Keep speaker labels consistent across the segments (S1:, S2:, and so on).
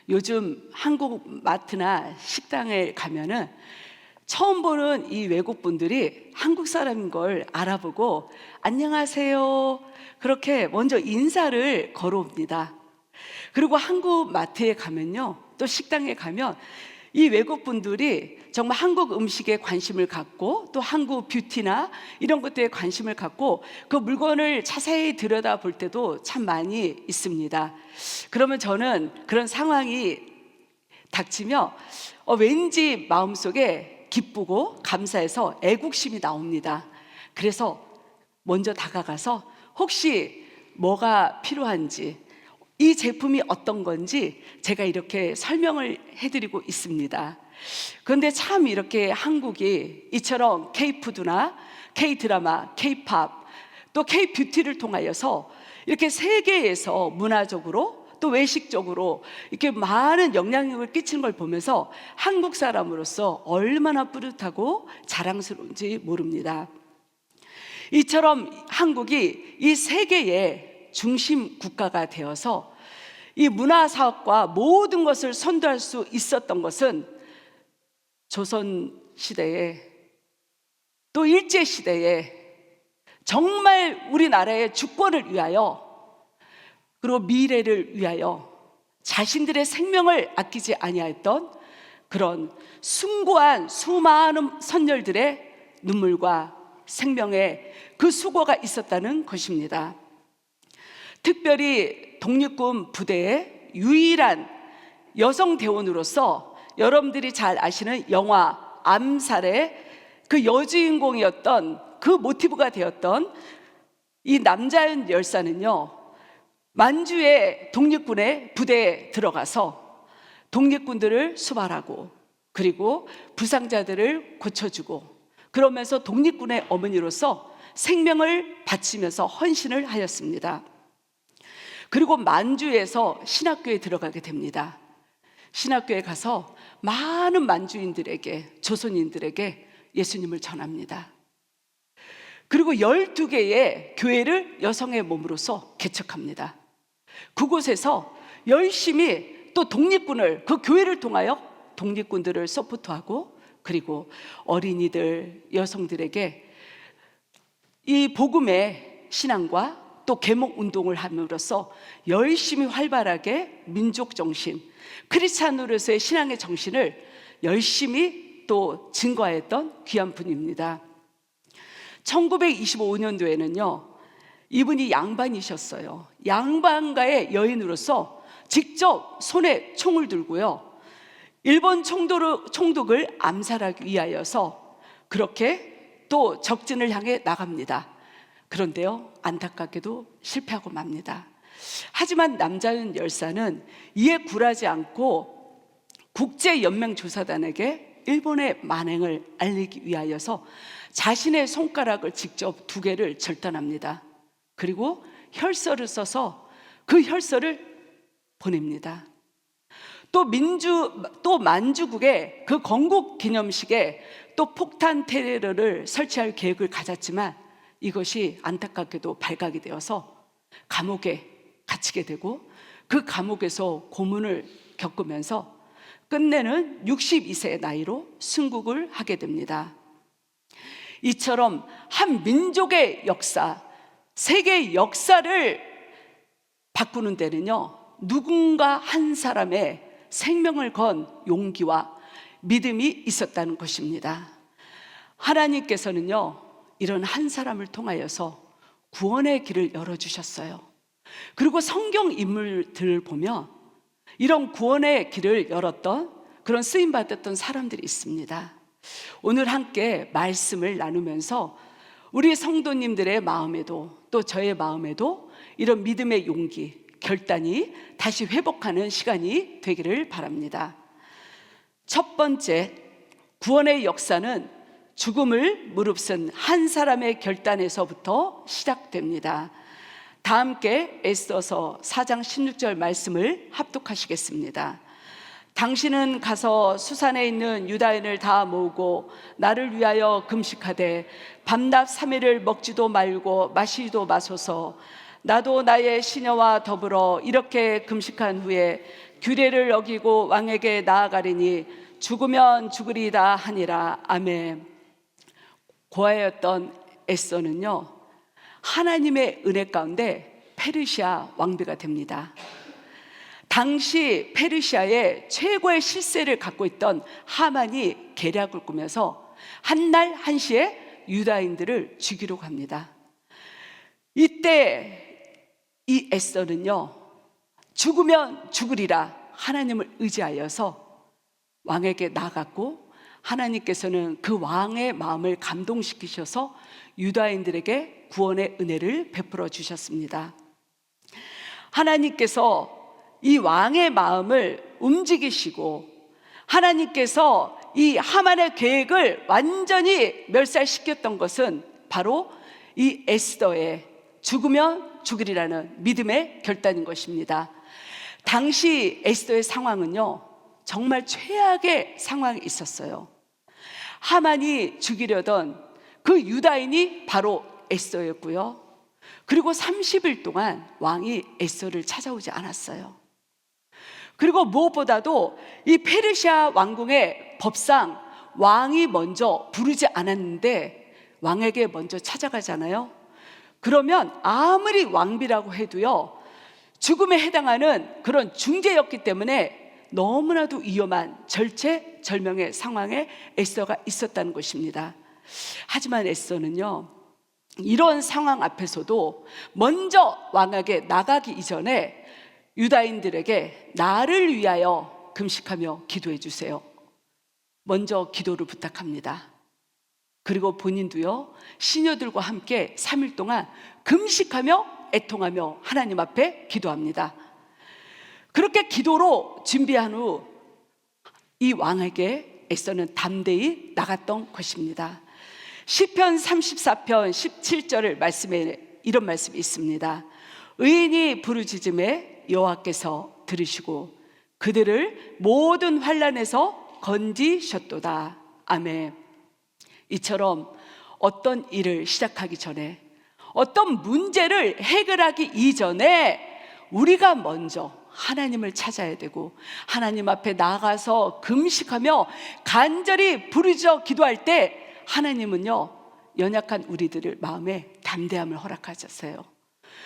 S1: 요즘 한국 마트나 식당에 가면은 처음 보는 이 외국 분들이 한국 사람인 걸 알아보고 안녕하세요, 그렇게 먼저 인사를 걸어옵니다. 그리고 한국 마트에 가면요, 또 식당에 가면 이 외국 분들이 정말 한국 음식에 관심을 갖고 또 한국 뷰티나 이런 것들에 관심을 갖고 그 물건을 자세히 들여다볼 때도 참 많이 있습니다. 그러면 저는 그런 상황이 닥치며 왠지 마음속에 기쁘고 감사해서 애국심이 나옵니다. 그래서 먼저 다가가서 혹시 뭐가 필요한지, 이 제품이 어떤 건지 제가 이렇게 설명을 해드리고 있습니다. 그런데 참 이렇게 한국이 이처럼 K푸드나 K드라마, K팝, 또 K뷰티를 통하여서 이렇게 세계에서 문화적으로 또 외식적으로 이렇게 많은 영향력을 끼치는 걸 보면서 한국 사람으로서 얼마나 뿌듯하고 자랑스러운지 모릅니다. 이처럼 한국이 이 세계의 중심 국가가 되어서 이 문화사업과 모든 것을 선도할 수 있었던 것은 조선시대에 또 일제시대에 정말 우리나라의 주권을 위하여 그리고 미래를 위하여 자신들의 생명을 아끼지 아니하였던 그런 숭고한 수많은 선열들의 눈물과 생명의 그 수고가 있었다는 것입니다. 특별히 독립군 부대의 유일한 여성 대원으로서 여러분들이 잘 아시는 영화 암살의 그 여주인공이었던 그 모티브가 되었던 이 남자연 열사는요, 만주의 독립군의 부대에 들어가서 독립군들을 수발하고 그리고 부상자들을 고쳐주고 그러면서 독립군의 어머니로서 생명을 바치면서 헌신을 하였습니다. 그리고 만주에서 신학교에 들어가게 됩니다. 신학교에 가서 많은 만주인들에게, 조선인들에게 예수님을 전합니다. 그리고 12개의 교회를 여성의 몸으로서 개척합니다. 그곳에서 열심히 또 독립군을, 그 교회를 통하여 독립군들을 서포트하고 그리고 어린이들, 여성들에게 이 복음의 신앙과 또 계몽 운동을 함으로써 열심히 활발하게 민족 정신, 크리스찬으로서의 신앙의 정신을 열심히 또 증거했던 귀한 분입니다. 1925년도에는요 이분이 양반이셨어요. 양반가의 여인으로서 직접 손에 총을 들고요 일본 총독을 암살하기 위하여서 그렇게 또 적진을 향해 나갑니다. 그런데요 안타깝게도 실패하고 맙니다. 하지만 남자연 열사는 이에 굴하지 않고 국제연맹조사단에게 일본의 만행을 알리기 위하여서 자신의 손가락을 직접 2개를 절단합니다. 그리고 혈서를 써서 그 혈서를 보냅니다. 또 만주국의 그 건국 기념식에 또 폭탄 테러를 설치할 계획을 가졌지만 이것이 안타깝게도 발각이 되어서 감옥에 갇히게 되고 그 감옥에서 고문을 겪으면서 끝내는 62세의 나이로 순국을 하게 됩니다. 이처럼 한 민족의 역사, 세계의 역사를 바꾸는 데는요 누군가 한 사람의 생명을 건 용기와 믿음이 있었다는 것입니다. 하나님께서는요 이런 한 사람을 통하여서 구원의 길을 열어주셨어요. 그리고 성경 인물들을 보면 이런 구원의 길을 열었던 그런 쓰임받았던 사람들이 있습니다. 오늘 함께 말씀을 나누면서 우리 성도님들의 마음에도 또 저의 마음에도 이런 믿음의 용기, 결단이 다시 회복하는 시간이 되기를 바랍니다. 첫 번째, 구원의 역사는 죽음을 무릅쓴 한 사람의 결단에서부터 시작됩니다. 다 함께 에스더서 4장 16절 말씀을 합독하시겠습니다. 당신은 가서 수산에 있는 유다인을 다 모으고 나를 위하여 금식하되 밤낮 3일을 먹지도 말고 마시지도 마소서. 나도 나의 시녀와 더불어 이렇게 금식한 후에 규례를 어기고 왕에게 나아가리니 죽으면 죽으리다 하니라. 아멘. 고아였던 에스더는요, 하나님의 은혜 가운데 페르시아 왕비가 됩니다. 당시 페르시아의 최고의 실세를 갖고 있던 하만이 계략을 꾸며서 한날 한시에 유다인들을 죽이려고 합니다. 이때 이 에스더는요, 죽으면 죽으리라 하나님을 의지하여서 왕에게 나갔고, 하나님께서는 그 왕의 마음을 감동시키셔서 유다인들에게 구원의 은혜를 베풀어 주셨습니다. 하나님께서 이 왕의 마음을 움직이시고, 하나님께서 이 하만의 계획을 완전히 멸살시켰던 것은 바로 이 에스더의 죽으면 죽으리라는 믿음의 결단인 것입니다. 당시 에스더의 상황은요, 정말 최악의 상황이 있었어요. 하만이 죽이려던 그 유다인이 바로 에스더였고요. 그리고 30일 동안 왕이 에스더를 찾아오지 않았어요. 그리고 무엇보다도 이 페르시아 왕궁의 법상 왕이 먼저 부르지 않았는데 왕에게 먼저 찾아가잖아요. 그러면 아무리 왕비라고 해도요, 죽음에 해당하는 그런 중죄였기 때문에 너무나도 위험한 절체절명의 상황에 에스더가 있었다는 것입니다. 하지만 에스더는요, 이런 상황 앞에서도 먼저 왕에게 나가기 이전에 유다인들에게 나를 위하여 금식하며 기도해 주세요, 먼저 기도를 부탁합니다. 그리고 본인도요, 시녀들과 함께 3일 동안 금식하며 애통하며 하나님 앞에 기도합니다. 그렇게 기도로 준비한 후 이 왕에게 에스더는 담대히 나갔던 것입니다. 시편 34편 17절을 말씀에 이런 말씀이 있습니다. 의인이 부르짖음에 여호와께서 들으시고 그들을 모든 환난에서 건지셨도다. 아멘. 이처럼 어떤 일을 시작하기 전에, 어떤 문제를 해결하기 이전에 우리가 먼저 하나님을 찾아야 되고, 하나님 앞에 나가서 금식하며 간절히 부르짖어 기도할 때 하나님은요, 연약한 우리들을 마음에 담대함을 허락하셨어요.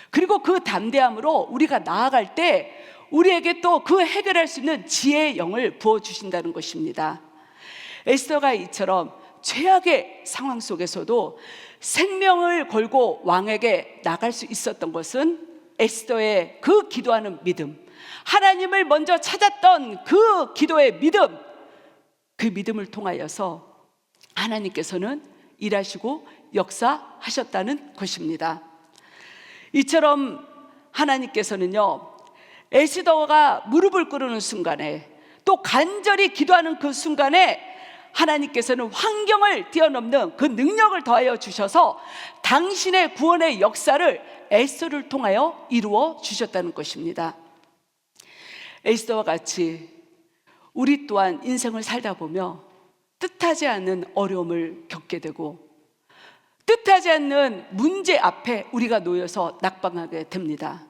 S1: 그리고 그 담대함으로 우리가 나아갈 때 우리에게 또 그 해결할 수 있는 지혜의 영을 부어주신다는 것입니다. 에스더가 이처럼 최악의 상황 속에서도 생명을 걸고 왕에게 나갈 수 있었던 것은 에스더의 그 기도하는 믿음, 하나님을 먼저 찾았던 그 기도의 믿음, 그 믿음을 통하여서 하나님께서는 일하시고 역사하셨다는 것입니다. 이처럼 하나님께서는요, 에스더가 무릎을 꿇는 순간에, 또 간절히 기도하는 그 순간에 하나님께서는 환경을 뛰어넘는 그 능력을 더하여 주셔서 당신의 구원의 역사를 에스더를 통하여 이루어 주셨다는 것입니다. 에스더와 같이 우리 또한 인생을 살다 보며 뜻하지 않는 어려움을 겪게 되고, 뜻하지 않는 문제 앞에 우리가 놓여서 낙방하게 됩니다.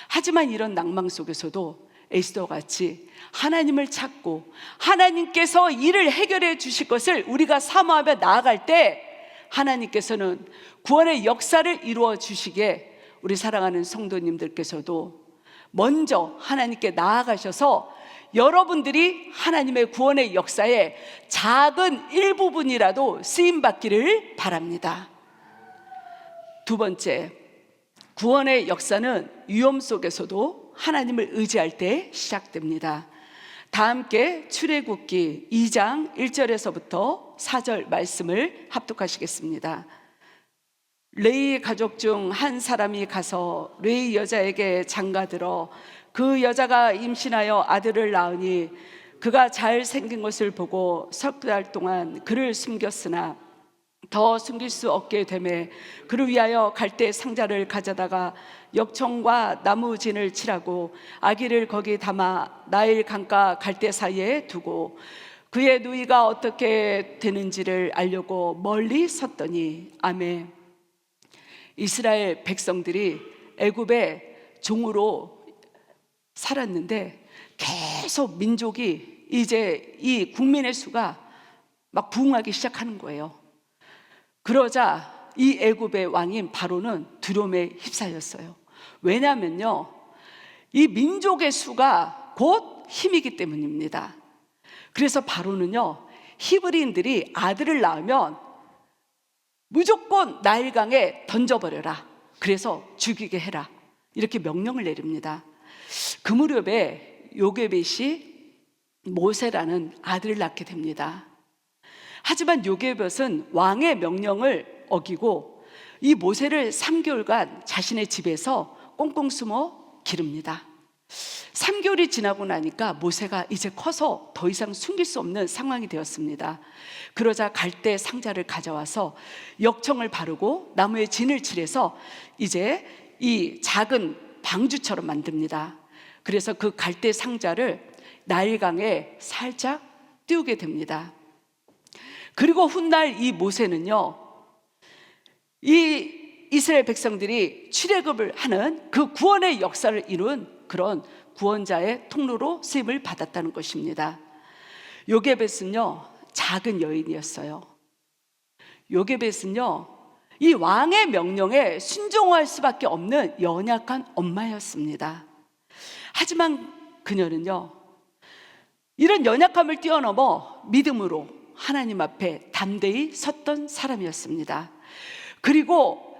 S1: 하지만 이런 낭망 속에서도 에스더 같이 하나님을 찾고 하나님께서 일을 해결해 주실 것을 우리가 사모하며 나아갈 때 하나님께서는 구원의 역사를 이루어 주시기에 우리 사랑하는 성도님들께서도 먼저 하나님께 나아가셔서 여러분들이 하나님의 구원의 역사에 작은 일부분이라도 쓰임받기를 바랍니다. 두 번째, 구원의 역사는 위험 속에서도 하나님을 의지할 때 시작됩니다. 다 함께 출애굽기 2장 1절에서부터 4절 말씀을 합독하시겠습니다. 레위 가족 중 한 사람이 가서 레위 여자에게 장가들어 그 여자가 임신하여 아들을 낳으니 그가 잘생긴 것을 보고 석 달 동안 그를 숨겼으나 더 숨길 수 없게 되매 그를 위하여 갈대 상자를 가져다가 역청과 나무진을 칠하고 아기를 거기 담아 나일 강가 갈대 사이에 두고 그의 누이가 어떻게 되는지를 알려고 멀리 섰더니 아멘. 이스라엘 백성들이 애굽의 종으로 살았는데 계속 민족이 이제 이 국민의 수가 막 부흥하기 시작하는 거예요. 그러자 이 애굽의 왕인 바로는 두려움에 휩싸였어요. 왜냐하면요, 이 민족의 수가 곧 힘이기 때문입니다. 그래서 바로는요, 히브리인들이 아들을 낳으면 무조건 나일강에 던져버려라, 그래서 죽이게 해라, 이렇게 명령을 내립니다. 그 무렵에 요게벳이 모세라는 아들을 낳게 됩니다. 하지만 요게벳은 왕의 명령을 어기고 이 모세를 3개월간 자신의 집에서 꽁꽁 숨어 기릅니다. 3개월이 지나고 나니까 모세가 이제 커서 더 이상 숨길 수 없는 상황이 되었습니다. 그러자 갈대 상자를 가져와서 역청을 바르고 나무에 진을 칠해서 이제 이 작은 방주처럼 만듭니다. 그래서 그 갈대 상자를 나일강에 살짝 띄우게 됩니다. 그리고 훗날 이 모세는요, 이 이스라엘 백성들이 출애굽을 하는 그 구원의 역사를 이룬 그런 구원자의 통로로 쓰임을 받았다는 것입니다. 요게벳은요, 작은 여인이었어요. 요게벳은요, 이 왕의 명령에 순종할 수밖에 없는 연약한 엄마였습니다. 하지만 그녀는요, 이런 연약함을 뛰어넘어 믿음으로 하나님 앞에 담대히 섰던 사람이었습니다. 그리고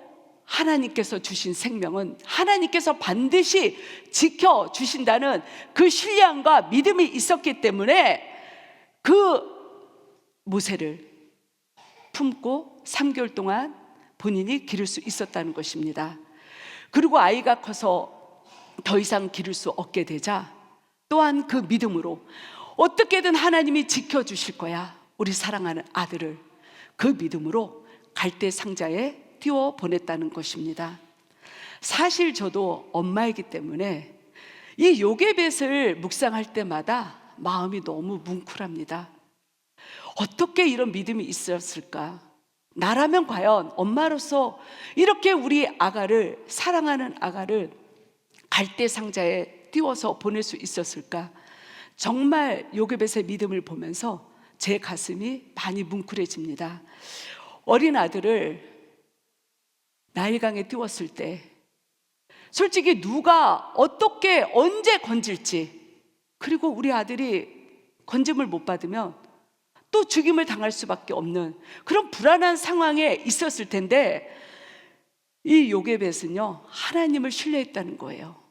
S1: 하나님께서 주신 생명은 하나님께서 반드시 지켜주신다는 그 신뢰함과 믿음이 있었기 때문에 그 모세를 품고 3개월 동안 본인이 기를 수 있었다는 것입니다. 그리고 아이가 커서 더 이상 기를 수 없게 되자 또한 그 믿음으로 어떻게든 하나님이 지켜주실 거야, 우리 사랑하는 아들을, 그 믿음으로 갈대 상자에 띄워 보냈다는 것입니다. 사실 저도 엄마이기 때문에 이 요게벳을 묵상할 때마다 마음이 너무 뭉클합니다. 어떻게 이런 믿음이 있었을까? 나라면 과연 엄마로서 이렇게 우리 아가를, 사랑하는 아가를 갈대 상자에 띄워서 보낼 수 있었을까? 정말 요게벳의 믿음을 보면서 제 가슴이 많이 뭉클해집니다. 어린 아들을 나일강에 띄웠을 때 솔직히 누가 어떻게 언제 건질지, 그리고 우리 아들이 건짐을 못 받으면 또 죽임을 당할 수밖에 없는 그런 불안한 상황에 있었을 텐데, 이 요게벳은요, 하나님을 신뢰했다는 거예요.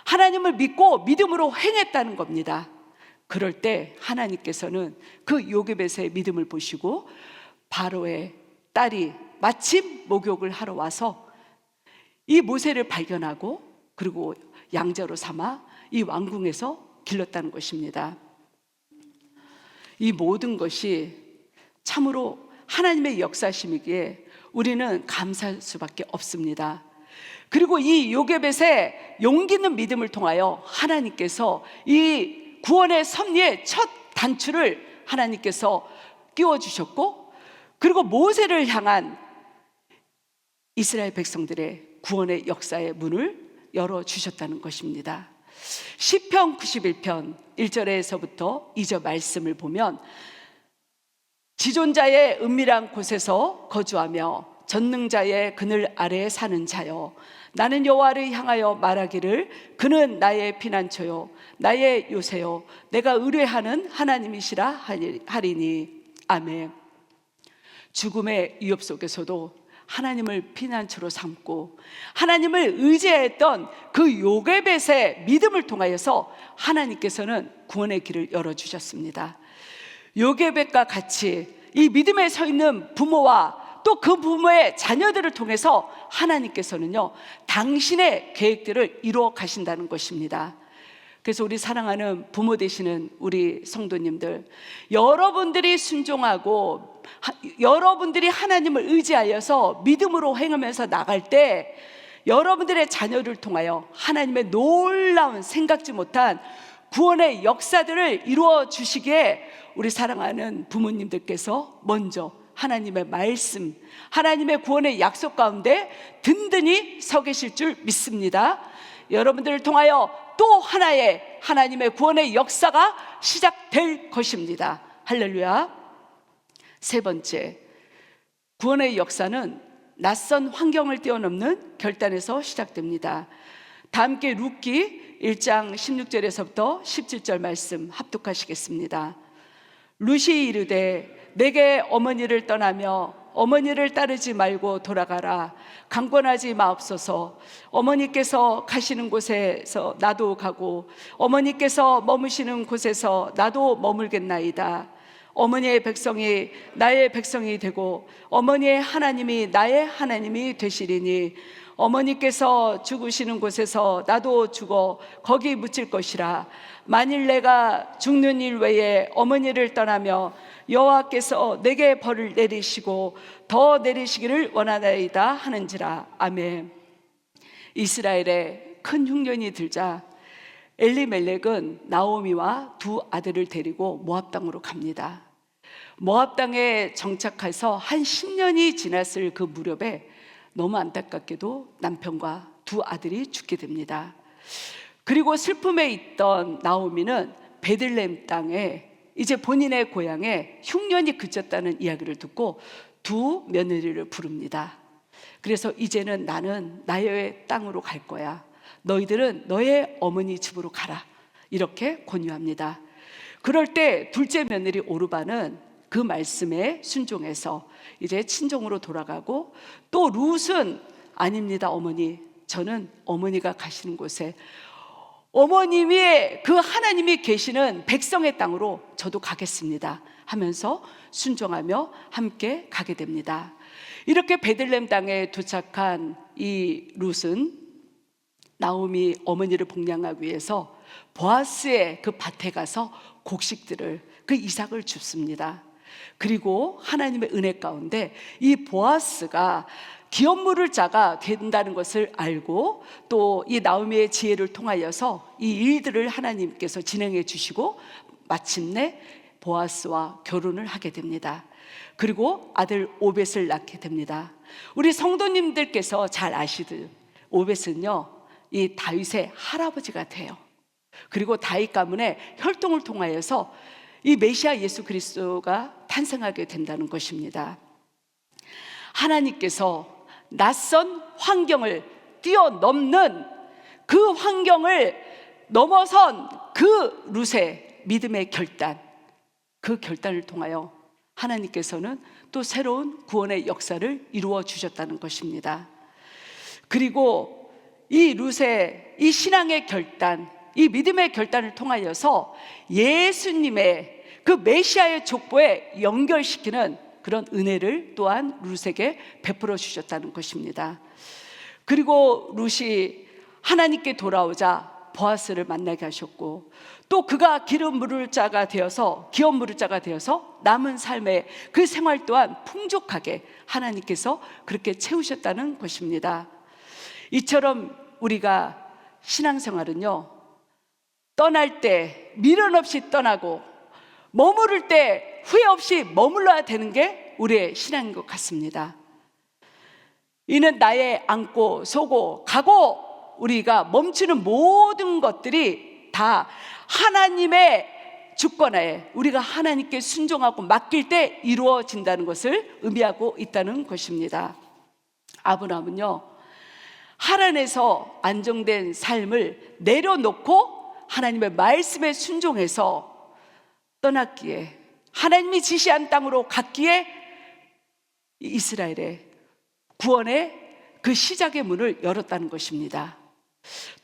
S1: 하나님을 믿고 믿음으로 행했다는 겁니다. 그럴 때 하나님께서는 그 요게벳의 믿음을 보시고 바로의 딸이 마침 목욕을 하러 와서 이 모세를 발견하고 그리고 양자로 삼아 이 왕궁에서 길렀다는 것입니다. 이 모든 것이 참으로 하나님의 역사심이기에 우리는 감사할 수밖에 없습니다. 그리고 이 요게벳의 용기 있는 믿음을 통하여 하나님께서 이 구원의 섭리의 첫 단추를 하나님께서 끼워주셨고, 그리고 모세를 향한 이스라엘 백성들의 구원의 역사의 문을 열어주셨다는 것입니다. 시편 91편 1절에서부터 2절 말씀을 보면, 지존자의 은밀한 곳에서 거주하며 전능자의 그늘 아래에 사는 자여, 나는 여호와를 향하여 말하기를 그는 나의 피난처요 나의 요새요 내가 의뢰하는 하나님이시라 하리니. 아멘. 죽음의 위협 속에서도 하나님을 피난처로 삼고 하나님을 의지했던 그 요게벳의 믿음을 통하여서 하나님께서는 구원의 길을 열어주셨습니다. 요게벳과 같이 이 믿음에 서 있는 부모와 또 그 부모의 자녀들을 통해서 하나님께서는요, 당신의 계획들을 이루어 가신다는 것입니다. 그래서 우리 사랑하는 부모 되시는 우리 성도님들, 여러분들이 순종하고 여러분들이 하나님을 의지하여서 믿음으로 행하면서 나갈 때 여러분들의 자녀를 통하여 하나님의 놀라운 생각지 못한 구원의 역사들을 이루어 주시기에 우리 사랑하는 부모님들께서 먼저 하나님의 말씀, 하나님의 구원의 약속 가운데 든든히 서 계실 줄 믿습니다. 여러분들을 통하여 또 하나의 하나님의 구원의 역사가 시작될 것입니다. 할렐루야. 세 번째, 구원의 역사는 낯선 환경을 뛰어넘는 결단에서 시작됩니다. 다 함께 룻기 1장 16절에서부터 17절 말씀 합독하시겠습니다. 룻이 이르되 내게 어머니를 떠나며 어머니를 따르지 말고 돌아가라. 강권하지 마옵소서. 어머니께서 가시는 곳에서 나도 가고 어머니께서 머무시는 곳에서 나도 머물겠나이다. 어머니의 백성이 나의 백성이 되고 어머니의 하나님이 나의 하나님이 되시리니 어머니께서 죽으시는 곳에서 나도 죽어 거기 묻힐 것이라. 만일 내가 죽는 일 외에 어머니를 떠나며 여호와께서 내게 벌을 내리시고 더 내리시기를 원하나이다 하는지라. 아멘. 이스라엘에 큰 흉년이 들자 엘리멜렉은 나오미와 두 아들을 데리고 모압 땅으로 갑니다. 모압 땅에 정착해서 한 10년이 지났을 그 무렵에 너무 안타깝게도 남편과 두 아들이 죽게 됩니다. 그리고 슬픔에 있던 나오미는 베들레헴 땅에 이제 본인의 고향에 흉년이 그쳤다는 이야기를 듣고 두 며느리를 부릅니다. 그래서 이제는 나는 나의 땅으로 갈 거야. 너희들은 너의 어머니 집으로 가라. 이렇게 권유합니다. 그럴 때 둘째 며느리 오르바는 그 말씀에 순종해서 이제 친정으로 돌아가고, 또 룻은 아닙니다 어머니, 저는 어머니가 가시는 곳에 어머니 위에 그 하나님이 계시는 백성의 땅으로 저도 가겠습니다 하면서 순종하며 함께 가게 됩니다. 이렇게 베들레헴 땅에 도착한 이 룻은 나오미 어머니를 복양하기 위해서 보아스의 그 밭에 가서 곡식들을, 그 이삭을 줍습니다. 그리고 하나님의 은혜 가운데 이 보아스가 기업 물을 자가 된다는 것을 알고, 또 이 나오미의 지혜를 통하여서 이 일들을 하나님께서 진행해 주시고 마침내 보아스와 결혼을 하게 됩니다. 그리고 아들 오벳을 낳게 됩니다. 우리 성도님들께서 잘 아시듯 오벳은요 이 다윗의 할아버지가 돼요. 그리고 다윗 가문의 혈통을 통하여서 이 메시아 예수 그리스도가 탄생하게 된다는 것입니다. 하나님께서 낯선 환경을 뛰어넘는, 그 환경을 넘어선 그 룻의 믿음의 결단, 그 결단을 통하여 하나님께서는 또 새로운 구원의 역사를 이루어 주셨다는 것입니다. 그리고 이 룻의 이 신앙의 결단, 이 믿음의 결단을 통하여서 예수님의 그 메시아의 족보에 연결시키는 그런 은혜를 또한 룻에게 베풀어 주셨다는 것입니다. 그리고 룻이 하나님께 돌아오자 보아스를 만나게 하셨고, 또 그가 기름 물을 자가 되어서, 기업 물을 자가 되어서 남은 삶의 그 생활 또한 풍족하게 하나님께서 그렇게 채우셨다는 것입니다. 이처럼 우리가 신앙생활은요, 떠날 때 미련 없이 떠나고 머무를 때 후회 없이 머물러야 되는 게 우리의 신앙인 것 같습니다. 이는 나의 앉고 서고 가고 우리가 멈추는 모든 것들이 다 하나님의 주권하에 우리가 하나님께 순종하고 맡길 때 이루어진다는 것을 의미하고 있다는 것입니다. 아브라함은요, 하란에서 안정된 삶을 내려놓고 하나님의 말씀에 순종해서 떠났기에, 하나님이 지시한 땅으로 갔기에 이스라엘의 구원의 그 시작의 문을 열었다는 것입니다.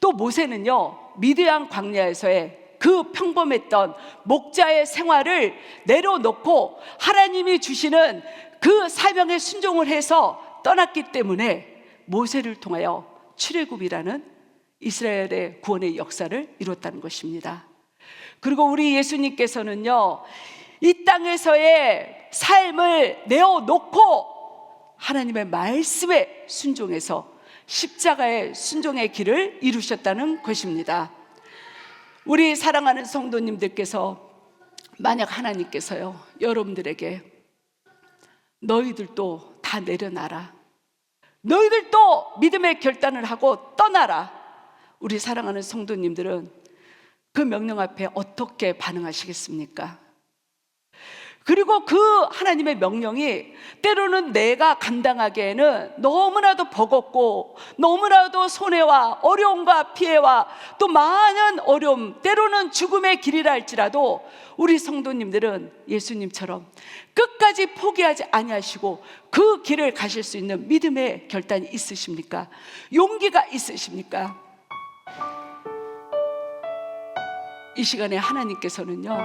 S1: 또 모세는요, 미드양 광야에서의 그 평범했던 목자의 생활을 내려놓고 하나님이 주시는 그 사명에 순종을 해서 떠났기 때문에 모세를 통하여 출애굽이라는 이스라엘의 구원의 역사를 이뤘다는 것입니다. 그리고 우리 예수님께서는요, 이 땅에서의 삶을 내어놓고 하나님의 말씀에 순종해서 십자가의 순종의 길을 이루셨다는 것입니다. 우리 사랑하는 성도님들께서 만약 하나님께서요, 여러분들에게 너희들도 다 내려놔라, 너희들도 믿음의 결단을 하고 떠나라, 우리 사랑하는 성도님들은 그 명령 앞에 어떻게 반응하시겠습니까? 그리고 그 하나님의 명령이 때로는 내가 감당하기에는 너무나도 버겁고 너무나도 손해와 어려움과 피해와 또 많은 어려움, 때로는 죽음의 길이라 할지라도 우리 성도님들은 예수님처럼 끝까지 포기하지 아니하시고 그 길을 가실 수 있는 믿음의 결단이 있으십니까? 용기가 있으십니까? 이 시간에 하나님께서는요,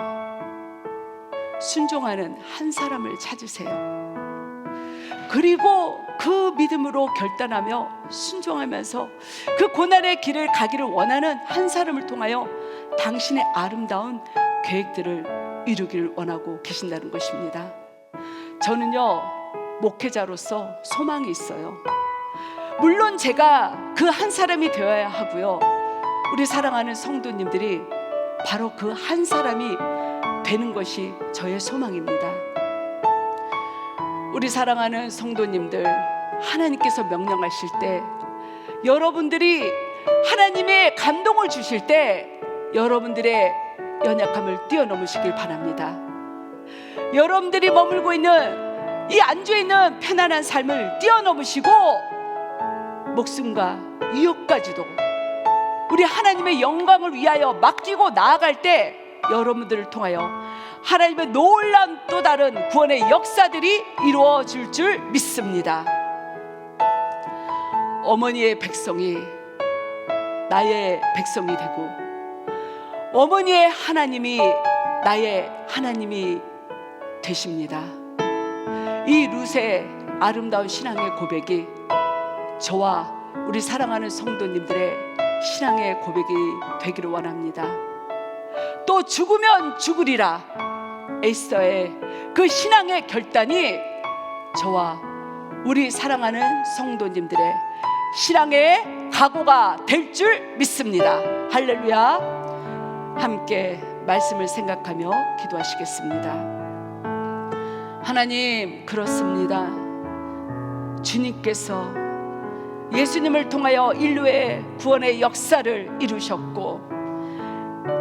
S1: 순종하는 한 사람을 찾으세요. 그리고 그 믿음으로 결단하며 순종하면서 그 고난의 길을 가기를 원하는 한 사람을 통하여 당신의 아름다운 계획들을 이루기를 원하고 계신다는 것입니다. 저는요, 목회자로서 소망이 있어요. 물론 제가 그 한 사람이 되어야 하고요, 우리 사랑하는 성도님들이 바로 그 한 사람이 되는 것이 저의 소망입니다. 우리 사랑하는 성도님들, 하나님께서 명령하실 때, 여러분들이 하나님의 감동을 주실 때 여러분들의 연약함을 뛰어넘으시길 바랍니다. 여러분들이 머물고 있는 이 안주해 있는 편안한 삶을 뛰어넘으시고 목숨과 이웃까지도 우리 하나님의 영광을 위하여 맡기고 나아갈 때 여러분들을 통하여 하나님의 놀라운 또 다른 구원의 역사들이 이루어질 줄 믿습니다. 어머니의 백성이 나의 백성이 되고 어머니의 하나님이 나의 하나님이 되십니다. 이 룻의 아름다운 신앙의 고백이 저와 우리 사랑하는 성도님들의 신앙의 고백이 되기를 원합니다. 또 죽으면 죽으리라, 에스더의 그 신앙의 결단이 저와 우리 사랑하는 성도님들의 신앙의 각오가 될 줄 믿습니다. 할렐루야. 함께 말씀을 생각하며 기도하시겠습니다. 하나님, 그렇습니다. 주님께서 예수님을 통하여 인류의 구원의 역사를 이루셨고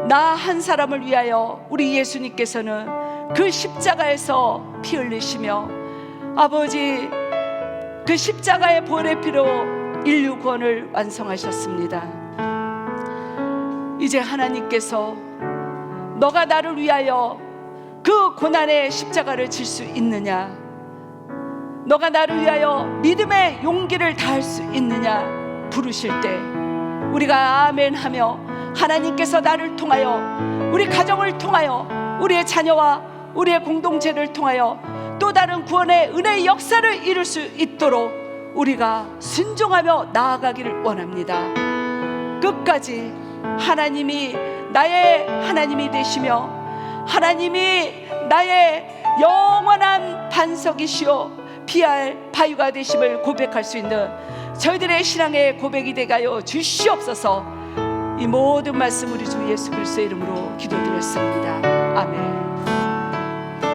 S1: 나 한 사람을 위하여 우리 예수님께서는 그 십자가에서 피 흘리시며 아버지 그 십자가의 보혈의 피로 인류 구원을 완성하셨습니다. 이제 하나님께서 너가 나를 위하여 그 고난의 십자가를 질 수 있느냐, 너가 나를 위하여 믿음의 용기를 다할 수 있느냐 부르실 때 우리가 아멘 하며 하나님께서 나를 통하여 우리 가정을 통하여 우리의 자녀와 우리의 공동체를 통하여 또 다른 구원의 은혜의 역사를 이룰 수 있도록 우리가 순종하며 나아가기를 원합니다. 끝까지 하나님이 나의 하나님이 되시며 하나님이 나의 영원한 반석이시오 피할 바위가 되심을 고백할 수 있는 저희들의 신앙의 고백이 되게 하여 주시옵소서. 이 모든 말씀 우리 주 예수 그리스도의 이름으로 기도드렸습니다. 아멘.